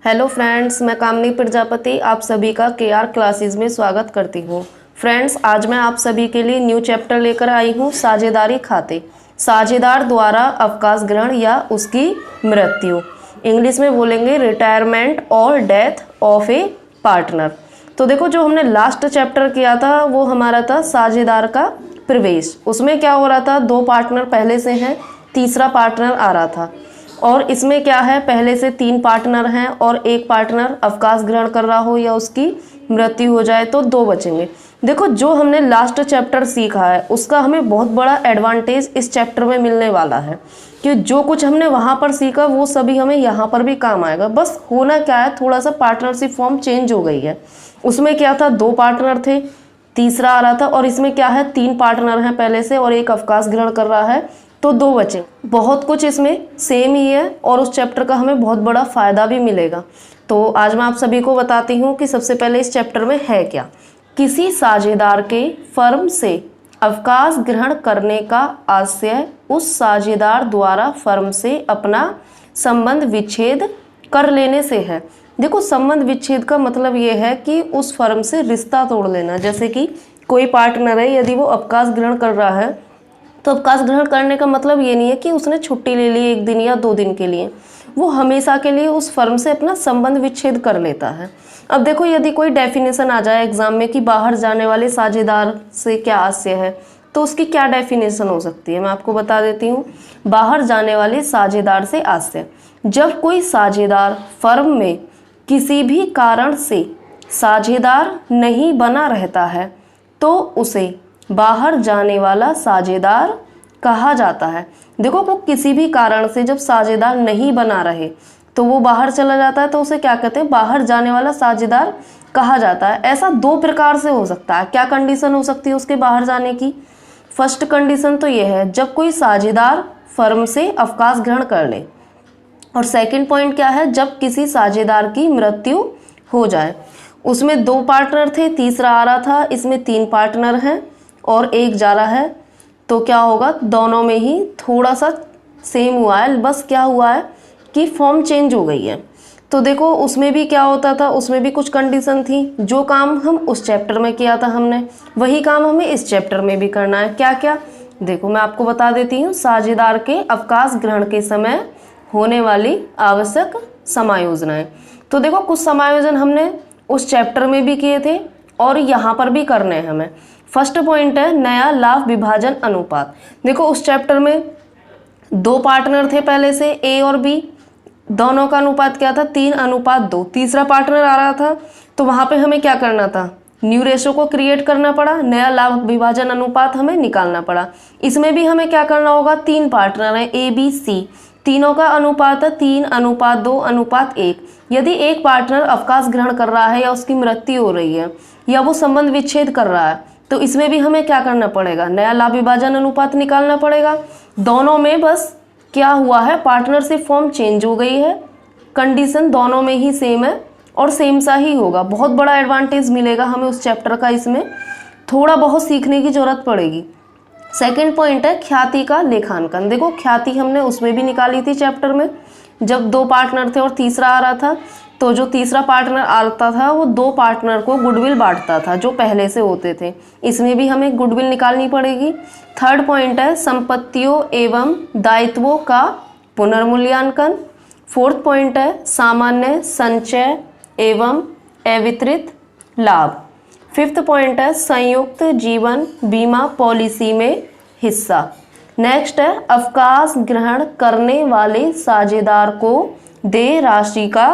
Hello friends, मैं कामनी प्रजापति आप सभी का केआर क्लासेस में स्वागत करती हूँ। फ्रेंड्स, आज मैं आप सभी के लिए न्यू चैप्टर लेकर आई हूँ, साझेदारी खाते। साझेदार द्वारा अवकाश ग्रहण या उसकी मृत्यु, इंग्लिश में बोलेंगे रिटायरमेंट और डेथ ऑफ ए पार्टनर। तो देखो, जो हमने लास्ट चैप्टर किया था वो हमारा था साझेदार का प्रवेश। उसमें क्या हो रहा था, दो पार्टनर पहले से हैं, तीसरा पार्टनर आ रहा था। और इसमें क्या है, पहले से तीन पार्टनर हैं और एक पार्टनर अवकाश ग्रहण कर रहा हो या उसकी मृत्यु हो जाए तो दो बचेंगे। देखो, जो हमने लास्ट चैप्टर सीखा है उसका हमें बहुत बड़ा एडवांटेज इस चैप्टर में मिलने वाला है कि जो कुछ हमने वहाँ पर सीखा वो सभी हमें यहाँ पर भी काम आएगा। बस होना क्या है, थोड़ा सा पार्टनरशिप फॉर्म चेंज हो गई है। उसमें क्या था, दो पार्टनर थे, तीसरा आ रहा था, और इसमें क्या है, तीन पार्टनर हैं पहले से और एक अवकाश ग्रहण कर रहा है तो दो बचे। बहुत कुछ इसमें सेम ही है और उस चैप्टर का हमें बहुत बड़ा फायदा भी मिलेगा। तो आज मैं आप सभी को बताती हूँ कि सबसे पहले इस चैप्टर में है क्या। किसी साझेदार के फर्म से अवकाश ग्रहण करने का आशय उस साझेदार द्वारा फर्म से अपना संबंध विच्छेद कर लेने से है। देखो, संबंध विच्छेद का मतलब ये है कि उस फर्म से रिश्ता तोड़ लेना। जैसे कि कोई पार्टनर है, यदि वो अवकाश ग्रहण कर रहा है तो अवकाश ग्रहण करने का मतलब ये नहीं है कि उसने छुट्टी ले ली एक दिन या दो दिन के लिए, वो हमेशा के लिए उस फर्म से अपना संबंध विच्छेद कर लेता है। अब देखो, यदि कोई डेफिनेशन आ जाए एग्जाम में कि बाहर जाने वाले साझेदार से क्या आशय है, तो उसकी क्या डेफिनेशन हो सकती है, मैं आपको बता देती हूँ। बाहर जाने वाले साझेदार से आशय, जब कोई साझेदार फर्म में किसी भी कारण से साझेदार नहीं बना रहता है तो उसे बाहर जाने वाला साझेदार कहा जाता है। देखो, वो किसी भी कारण से जब साझेदार नहीं बना रहे तो वो बाहर चला जाता है तो उसे क्या कहते हैं, बाहर जाने वाला साझेदार कहा जाता है। ऐसा दो प्रकार से हो सकता है। क्या कंडीशन हो सकती है उसके बाहर जाने की? फर्स्ट कंडीशन तो ये है, जब कोई साझेदार फर्म से अवकाश ग्रहण कर ले। और सेकंड पॉइंट क्या है, जब किसी साझेदार की मृत्यु हो जाए। उसमें दो पार्टनर थे, तीसरा आ रहा था, इसमें तीन पार्टनर हैं और एक जा रहा है, तो क्या होगा, दोनों में ही थोड़ा सा सेम हुआ है, बस क्या हुआ है कि फॉर्म चेंज हो गई है। तो देखो, उसमें भी क्या होता था, उसमें भी कुछ कंडीशन थी। जो काम हम उस चैप्टर में किया था हमने, वही काम हमें इस चैप्टर में भी करना है। क्या क्या, देखो मैं आपको बता देती हूँ। साझेदार के अवकाश ग्रहण के समय होने वाली आवश्यक समायोजनाएं। तो देखो, कुछ समायोजन हमने उस चैप्टर में भी किए थे और यहाँ पर भी करने हैं हमें। फर्स्ट पॉइंट है नया लाभ विभाजन अनुपात। देखो, उस चैप्टर में दो पार्टनर थे पहले से, ए और बी, दोनों का अनुपात क्या था, 3:2। तीसरा पार्टनर आ रहा था तो वहां पे हमें क्या करना था, न्यू रेशो को क्रिएट करना पड़ा, नया लाभ विभाजन अनुपात हमें निकालना पड़ा। इसमें भी हमें क्या करना होगा, तीन पार्टनर है ए बी सी, तीनों का अनुपात है 3:2:1। यदि एक पार्टनर अवकाश ग्रहण कर रहा है या उसकी मृत्यु हो रही है या वो संबंध विच्छेद कर रहा है तो इसमें भी हमें क्या करना पड़ेगा, नया लाभ विभाजन अनुपात निकालना पड़ेगा। दोनों में बस क्या हुआ है, पार्टनरशिप फॉर्म चेंज हो गई है, कंडीशन दोनों में ही सेम है और सेम सा ही होगा। बहुत बड़ा एडवांटेज मिलेगा हमें उस चैप्टर का, इसमें थोड़ा बहुत सीखने की जरूरत पड़ेगी। सेकंड पॉइंट है ख्याति का लेखांकन। देखो, ख्याति हमने उसमें भी निकाली थी चैप्टर में, जब दो पार्टनर थे और तीसरा आ रहा था, तो जो तीसरा पार्टनर आता था वो दो पार्टनर को गुडविल बांटता था जो पहले से होते थे। इसमें भी हमें गुडविल निकालनी पड़ेगी। थर्ड पॉइंट है संपत्तियों एवं दायित्वों का पुनर्मूल्यांकन। फोर्थ पॉइंट है सामान्य संचय एवं अवितरित लाभ। फिफ्थ पॉइंट है संयुक्त जीवन बीमा पॉलिसी में हिस्सा। नेक्स्ट है अवकाश ग्रहण करने वाले साझेदार को देय राशि का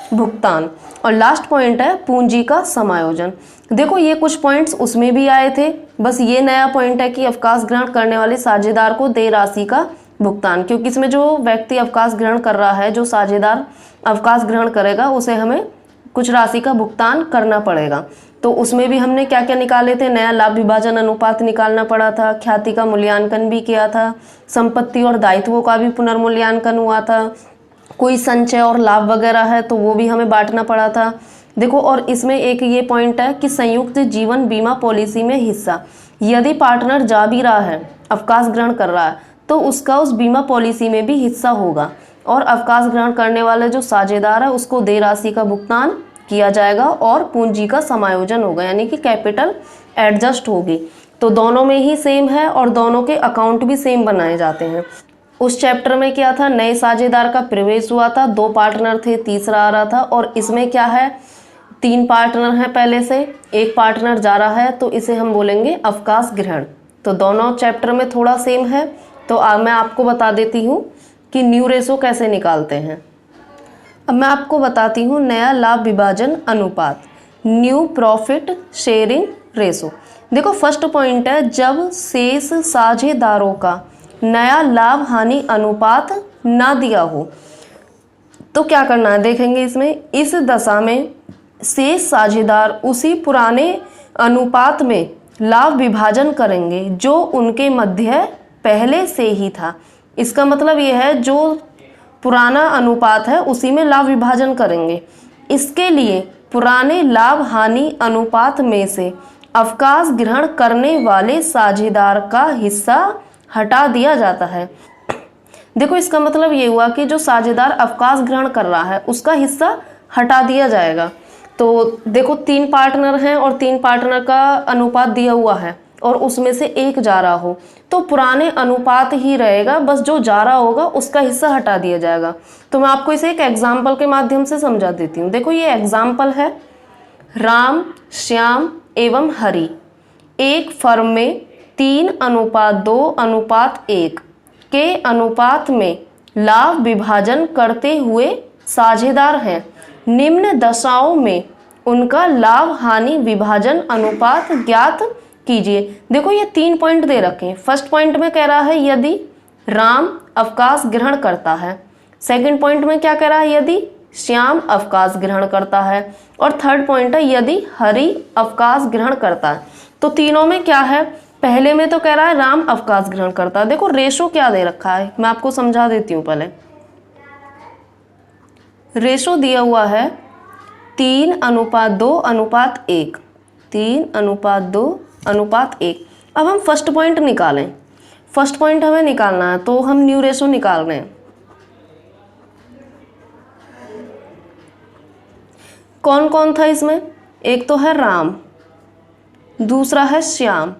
भुगतान। और लास्ट पॉइंट है पूंजी का समायोजन। देखो, ये कुछ पॉइंट्स उसमें भी आए थे, बस ये नया पॉइंट है कि अवकाश ग्रहण करने वाले साझेदार को देय राशि का भुगतान, क्योंकि इसमें जो व्यक्ति अवकाश ग्रहण कर रहा है, जो साझेदार अवकाश ग्रहण करेगा, उसे हमें कुछ राशि का भुगतान करना पड़ेगा। तो उसमें भी हमने क्या क्या निकाले थे, नया लाभ विभाजन अनुपात निकालना पड़ा था, ख्याति का मूल्यांकन भी किया था, संपत्ति और दायित्वों का भी पुनर्मूल्यांकन हुआ था, कोई संचय और लाभ वगैरह है तो वो भी हमें बांटना पड़ा था। देखो, और इसमें एक ये पॉइंट है कि संयुक्त जीवन बीमा पॉलिसी में हिस्सा। यदि पार्टनर जा भी रहा है, अवकाश ग्रहण कर रहा है, तो उसका उस बीमा पॉलिसी में भी हिस्सा होगा। और अवकाश ग्रहण करने वाले जो साझेदार है उसको देय राशि का भुगतान किया जाएगा और पूंजी का समायोजन होगा, यानी कि कैपिटल एडजस्ट होगी। तो दोनों में ही सेम है और दोनों के अकाउंट भी सेम बनाए जाते हैं। उस चैप्टर में क्या था, नए साझेदार का प्रवेश हुआ था, 2 पार्टनर थे, तीसरा आ रहा था। और इसमें क्या है, 3 पार्टनर हैं पहले से, 1 पार्टनर जा रहा है, तो इसे हम बोलेंगे अवकाश ग्रहण। तो दोनों चैप्टर में थोड़ा सेम है। तो मैं आपको बता देती हूँ कि न्यू रेशो कैसे निकालते हैं। अब मैं आपको बताती हूँ नया लाभ विभाजन अनुपात, न्यू प्रॉफिट शेयरिंग रेशो। देखो फर्स्ट पॉइंट है, जब शेष साझेदारों का नया लाभ हानि अनुपात ना दिया हो तो क्या करना है, देखेंगे इसमें। इस दशा में शेष साझेदार उसी पुराने अनुपात में लाभ विभाजन करेंगे जो उनके मध्य पहले से ही था। इसका मतलब यह है जो पुराना अनुपात है उसी में लाभ विभाजन करेंगे। इसके लिए पुराने लाभ हानि अनुपात में से अवकाश ग्रहण करने वाले साझेदार का हिस्सा हटा दिया जाता है। देखो इसका मतलब ये हुआ कि जो साझेदार अवकाश ग्रहण कर रहा है उसका हिस्सा हटा दिया जाएगा। तो देखो 3 पार्टनर हैं और 3 पार्टनर का अनुपात दिया हुआ है और उसमें से एक जा रहा हो तो पुराने अनुपात ही रहेगा, बस जो जा रहा होगा उसका हिस्सा हटा दिया जाएगा। तो मैं आपको इसे एक एग्जाम्पल के माध्यम से समझा देती हूँ। देखो ये एग्जाम्पल है, राम, श्याम एवं हरि एक फर्म में 3:2:1 के अनुपात में लाभ विभाजन करते हुए साझेदार हैं। निम्न दशाओं में उनका लाभ हानि विभाजन अनुपात ज्ञात कीजिए। देखो ये 3 पॉइंट दे रखे हैं। फर्स्ट पॉइंट में कह रहा है यदि राम अवकाश ग्रहण करता है, सेकंड पॉइंट में क्या कह रहा है, यदि श्याम अवकाश ग्रहण करता है, और थर्ड पॉइंट है यदि हरि अवकाश ग्रहण करता है। तो तीनों में क्या है, पहले में तो कह रहा है राम अवकाश ग्रहण करता है। देखो रेशो क्या दे रखा है, मैं आपको समझा देती हूँ। पहले रेशो दिया हुआ है 3:2:1, 3:2:1। अब हम फर्स्ट पॉइंट निकालें। फर्स्ट पॉइंट हमें निकालना है तो हम न्यू रेशो निकाल रहे हैं। कौन कौन था इसमें, एक तो है राम, दूसरा है श्याम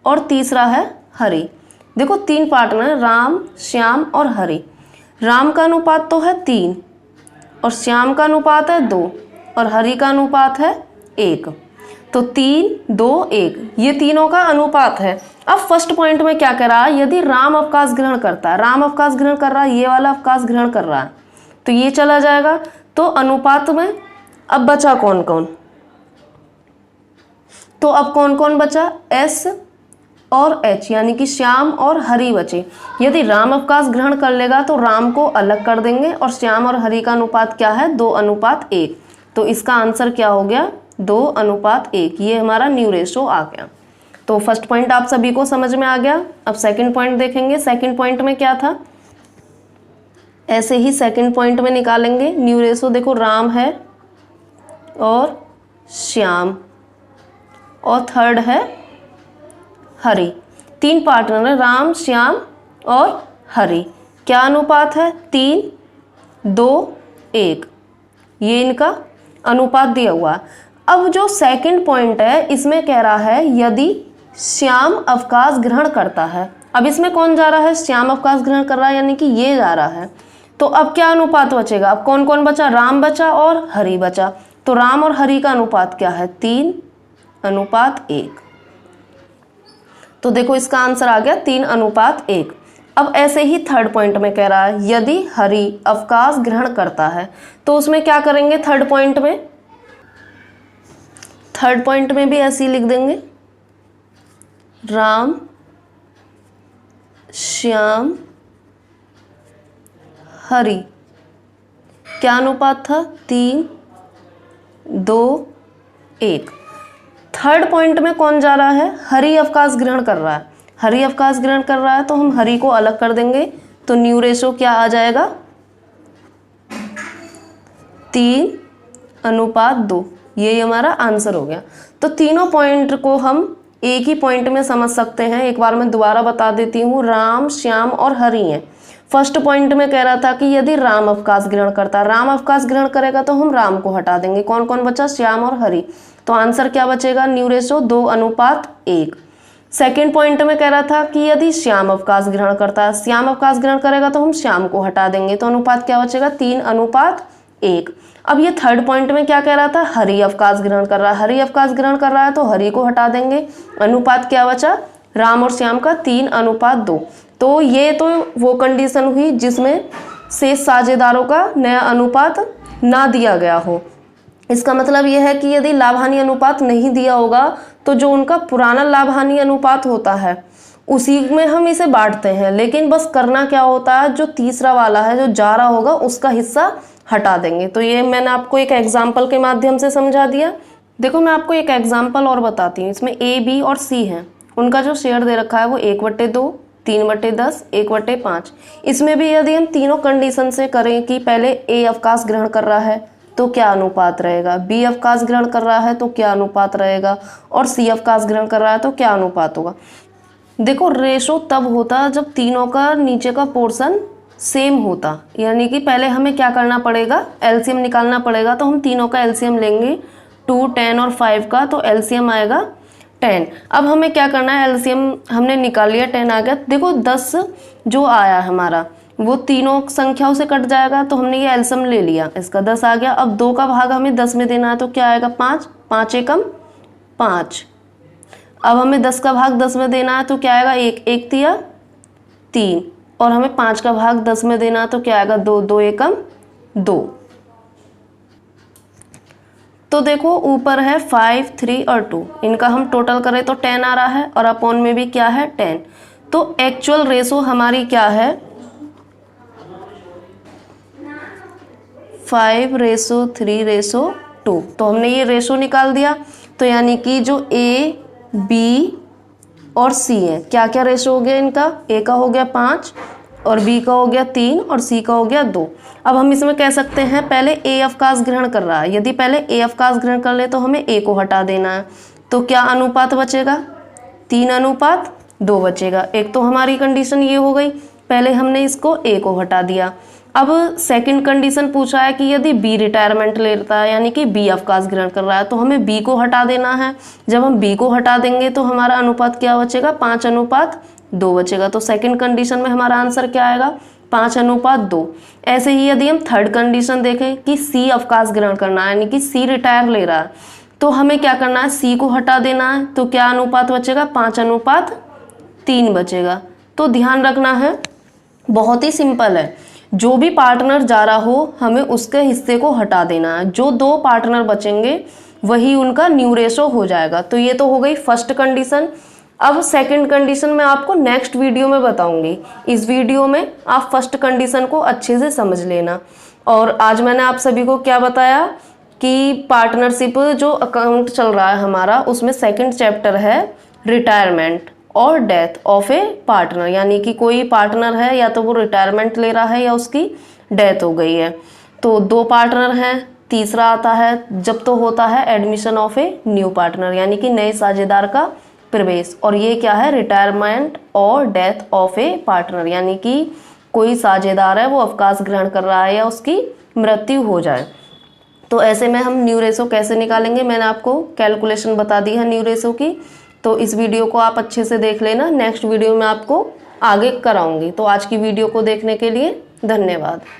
और तीसरा है हरि। देखो 3 पार्टनर, राम, श्याम और हरि। राम का अनुपात तो है 3 और श्याम का अनुपात है 2 और हरि का अनुपात है 1। तो 3, 2, 1 ये तीनों का अनुपात है। अब फर्स्ट पॉइंट में क्या कह रहा है, यदि राम अवकाश ग्रहण करता है, राम अवकाश ग्रहण कर रहा है, ये वाला अवकाश ग्रहण कर रहा है तो ये चला जाएगा। तो अनुपात में अब बचा कौन कौन, तो अब कौन कौन बचा, S और H यानी कि श्याम और हरि बचे। यदि राम अवकाश ग्रहण कर लेगा तो राम को अलग कर देंगे और श्याम और हरि का अनुपात क्या है, 2:1। तो इसका आंसर क्या हो गया, 2:1। ये हमारा न्यू रेशो आ गया। तो फर्स्ट पॉइंट आप सभी को समझ में आ गया। अब सेकंड पॉइंट देखेंगे। सेकंड पॉइंट में क्या था, ऐसे ही सेकंड पॉइंट में निकालेंगे न्यू रेशो। देखो राम है और श्याम और थर्ड है हरि। 3 पार्टनर है, राम, श्याम और हरि। क्या अनुपात है, 3:2:1। ये इनका अनुपात दिया हुआ। अब जो सेकंड पॉइंट है इसमें कह रहा है यदि श्याम अवकाश ग्रहण करता है। अब इसमें कौन जा रहा है, श्याम अवकाश ग्रहण कर रहा है यानी कि ये जा रहा है। तो अब क्या अनुपात बचेगा, अब कौन कौन बचा, राम बचा और हरि बचा। तो राम और हरि का अनुपात क्या है, 3:1। तो देखो इसका आंसर आ गया 3:1। अब ऐसे ही थर्ड पॉइंट में कह रहा है यदि हरि अवकाश ग्रहण करता है तो उसमें क्या करेंगे, थर्ड पॉइंट में भी ऐसे ही लिख देंगे, राम, श्याम, हरि। क्या अनुपात था, 3:2:1। थर्ड पॉइंट में कौन जा रहा है, हरि अवकाश ग्रहण कर रहा है। हरि अवकाश ग्रहण कर रहा है तो हम हरि को अलग कर देंगे। तो न्यू रेशो क्या आ जाएगा, 3:2। ये हमारा आंसर हो गया। तो तीनों पॉइंट को हम एक ही पॉइंट में समझ सकते हैं। एक बार मैं दोबारा बता देती हूँ, राम, श्याम और हरि हैं। फर्स्ट पॉइंट में कह रहा था कि यदि राम अवकाश ग्रहण करता, राम अवकाश ग्रहण करेगा तो हम राम को हटा देंगे। कौन कौन बचा? श्याम और हरि। तो आंसर क्या बचेगा? ν/2:1। सेकेंड पॉइंट में कह रहा था कि यदि श्याम अवकाश ग्रहण करता है, श्याम अवकाश ग्रहण करेगा तो हम श्याम को हटा देंगे। तो अनुपात क्या बचेगा? 3:1। अब ये थर्ड पॉइंट में क्या कह रहा था? हरि अवकाश ग्रहण कर रहा है, हरि अवकाश ग्रहण कर रहा है तो हरि को हटा देंगे। अनुपात क्या बचा? राम और श्याम का 3:2। तो ये तो वो कंडीशन हुई जिसमें शेष साझेदारों का नया अनुपात ना दिया गया हो। इसका मतलब यह है कि यदि लाभ हानि अनुपात नहीं दिया होगा तो जो उनका पुराना लाभ हानि अनुपात होता है उसी में हम इसे बांटते हैं, लेकिन बस करना क्या होता है, जो तीसरा वाला है जो जा रहा होगा उसका हिस्सा हटा देंगे। तो ये मैंने आपको एक एग्जाम्पल के माध्यम से समझा दिया। देखो मैं आपको एक एग्जाम्पल और बताती हूँ। इसमें ए, बी और सी है, उनका जो शेयर दे रखा है वो 1/2, 3/10, 1/5। इसमें भी यदि हम तीनों कंडीशन से करें कि पहले ए अवकाश ग्रहण कर रहा है तो क्या अनुपात रहेगा, बी अवकाश ग्रहण कर रहा है तो क्या अनुपात रहेगा, और सी अवकाश ग्रहण कर रहा है तो क्या अनुपात होगा। देखो रेशो तब होता जब तीनों का नीचे का पोर्शन सेम होता, यानी कि पहले हमें क्या करना पड़ेगा? एलसीएम निकालना पड़ेगा। तो हम तीनों का एलसीएम लेंगे 2, 10 और 5 का, तो एलसीएम आएगा 10। अब हमें क्या करना है? एलसीएम हमने निकाल लिया, 10 आ गया। देखो 10 जो आया हमारा वो तीनों संख्याओं से कट जाएगा, तो हमने ये एलसीएम ले लिया, इसका 10 आ गया। अब 2 का भाग हमें 10 में देना है तो क्या आएगा? 5, 5 एकम 5। अब हमें 10 का भाग 10 में देना है तो क्या आएगा? 1, 1 तिया 3, और हमें 5 का भाग 10 में देना है तो क्या आएगा? 2, 2 एकम 2। तो देखो ऊपर है 5, 3 और 2, इनका हम टोटल करें तो 10 आ रहा है, और अपॉन में भी क्या है? 10। तो एक्चुअल रेशो हमारी क्या है? 5:3:2। तो हमने ये रेशो निकाल दिया। तो यानी कि जो ए, बी और सी है, क्या क्या रेशो हो गया इनका? ए का हो गया 5, और बी का हो गया 3, और सी का हो गया 2। अब हम इसमें कह सकते हैं पहले ए अवकाश ग्रहण कर रहा है, यदि पहले ए अवकाश ग्रहण कर ले तो हमें ए को हटा देना है। तो क्या अनुपात बचेगा? 3:2 बचेगा। एक तो हमारी कंडीशन ये हो गई, पहले हमने इसको ए को हटा दिया। अब सेकंड कंडीशन पूछा है कि यदि बी रिटायरमेंट लेता है, यानी कि बी अवकाश ग्रहण कर रहा है, तो हमें बी को हटा देना है। जब हम बी को हटा देंगे तो हमारा अनुपात क्या बचेगा? 5:2 बचेगा। तो सेकंड कंडीशन में हमारा आंसर क्या आएगा? 5:2। ऐसे ही यदि हम थर्ड कंडीशन देखें कि सी अवकाश ग्रहण करना है, यानी कि सी रिटायर ले रहा है, तो हमें क्या करना है? सी को हटा देना है। तो क्या अनुपात बचेगा? 5:3 बचेगा। तो ध्यान रखना है, बहुत ही सिंपल है, जो भी पार्टनर जा रहा हो हमें उसके हिस्से को हटा देना है। जो 2 पार्टनर बचेंगे वही उनका न्यू रेशो हो जाएगा। तो ये तो हो गई फर्स्ट कंडीशन। अब सेकंड कंडीशन मैं आपको नेक्स्ट वीडियो में बताऊंगी। इस वीडियो में आप फर्स्ट कंडीशन को अच्छे से समझ लेना। और आज मैंने आप सभी को क्या बताया कि पार्टनरशिप जो अकाउंट चल रहा है हमारा, उसमें सेकंड चैप्टर है रिटायरमेंट और डेथ ऑफ ए पार्टनर, यानी कि कोई पार्टनर है या तो वो रिटायरमेंट ले रहा है या उसकी डेथ हो गई है। तो 2 पार्टनर हैं, तीसरा आता है जब तो होता है admission of a new partner, यानी कि नए साझेदार का प्रवेश। और ये क्या है? रिटायरमेंट और डेथ ऑफ ए पार्टनर, यानी कि कोई साझेदार है वो अवकाश ग्रहण कर रहा है या उसकी मृत्यु हो जाए। तो ऐसे में हम न्यू रेशो कैसे निकालेंगे, मैंने आपको कैलकुलेशन बता दी है न्यू रेशो की। तो इस वीडियो को आप अच्छे से देख लेना, नेक्स्ट वीडियो में आपको आगे कराऊंगी। तो आज की वीडियो को देखने के लिए धन्यवाद।